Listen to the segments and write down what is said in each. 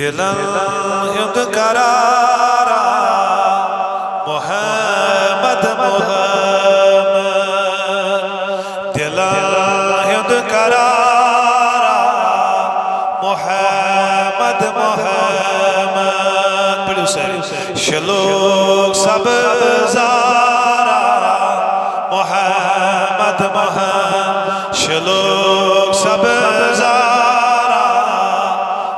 दिलन युद्ध करारा मोहम्मद मोहम्मद दिलन युद्ध करारा मोहम्मद मोहम्मद पढ़ो सारे शलोक सब ज़ारा मोहम्मद मोहम्मद शलोक सब ज़ारा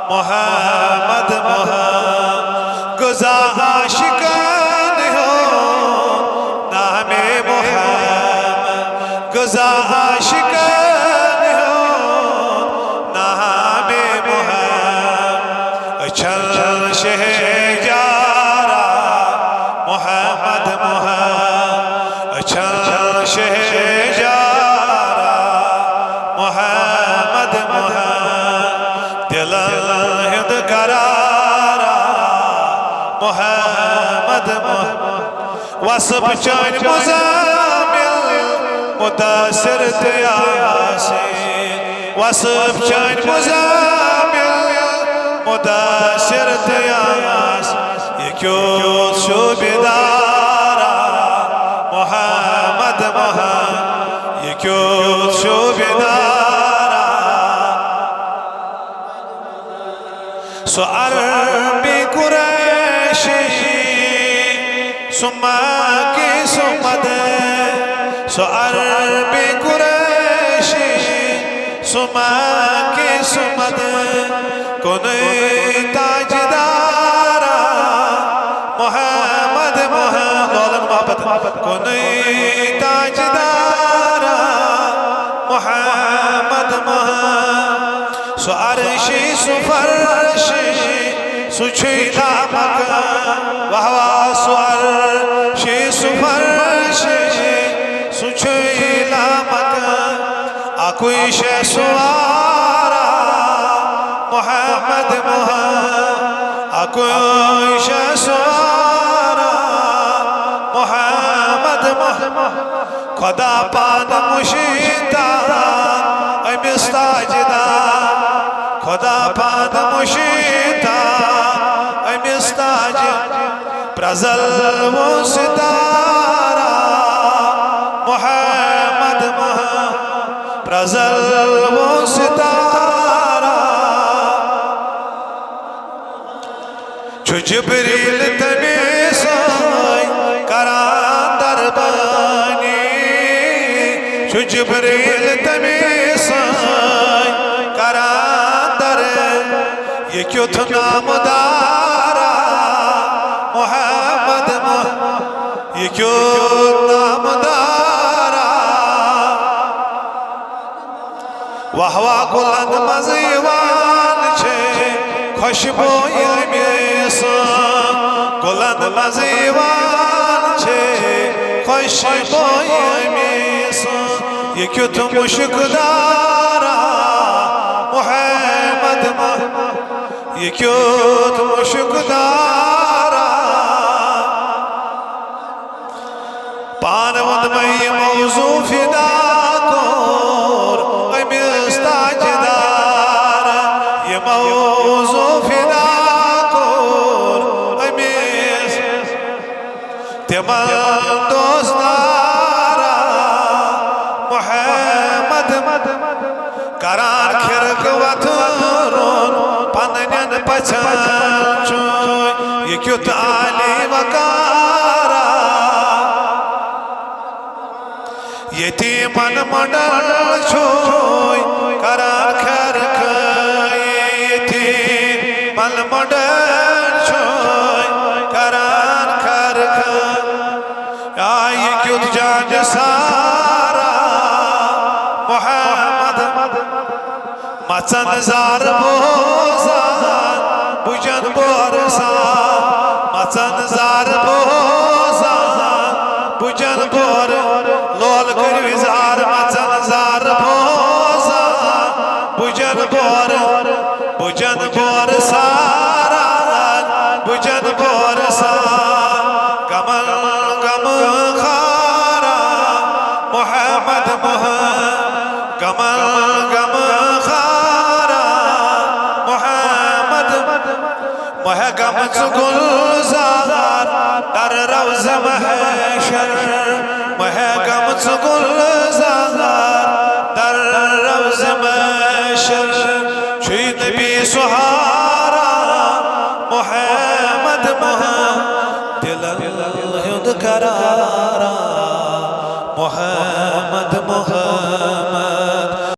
मोहम्मद मोहम्मद गुज़ा आशिकान हो नामे मोहम्मद गुज़ा आशिकान हो नामे मोहम्मद चल शहजारा मोहम्मद मोहम्मद चल शहजारा मोहम्मद मोहम्मद दिलन युद्ध करारा मोहम्मद मोहम्मद वसब चान मुज़ामिल मुतासिर यासीन वसब चान मुज़ामिल मुतासिर यासीन ये क्यों शोबेदारा मोहम्मद मोहम्मद ये क्यों शोबेदारा सो अरबी कुरैशी सुम्मा की सुमद सो अरबी कुरैशी सुम्मा की सुमद कोने ताजदारा मोहम्मद मोहम्मद कोने ताजदारा मोहम्मद मोहम्मद सो अर्शी सुफर्शी सुछीला मकान वहवा सुअर्शी सुफर्शी सुछीला मकान आकुई शे सुआरा मोहम्मद मोहम्मद आकुई शे सुआरा मोहम्मद मोहम्मद खुदा पान मुशीता अमिस ताजदार खुदा पान मुशीता अमिस ताज प्रजल वो सितारा मोहम्मद मोहम्मद प्रजल वो सितारा जो जिब्रील तमीसाई करान दरबानी जो जिब्रील तमीसाई करान दर ये क्यों तो नामदारा मोहम्मद मोहम्मद ये क्यों नामदारा वहवा गुलान मज़ीवान छे खुशबू यमीसान गुलान मज़ीवान छे खुशबू यमीसान ये क्यों तो मुश्किदारा मोहम्मद मोहम्मद ये क्यों तो मुश्किदारा पानवंद में मौजू फिदा कोर अमिस ताजदार ये मौजू फिदा कोर अमिस तिमन दोस्तारा मोहम्मद करार खिरक वथरोन पनन पछान ये क्यों ताली वकारा यतीमन मडल छोय करार खिरक यतीमन मडल छोय करार खिरक ये क्यों जान सारा मोहम्मद मचन जार बोजान बुजन बोरसा मचन जार बोजान बुजन बोर लोल करविजार मचन जार बोजान बुजन बोर सारा बुजन बोर सा कमल गम खारा मोहम्मद मोहम्मद कमल गम खारा मोहम्मद महगम गुलजार दर रौज़ महशर महगम गुलजार दर रौज़ महशर शुई नबी सुहारा मोहम्मद दिल करारा मोहम्मद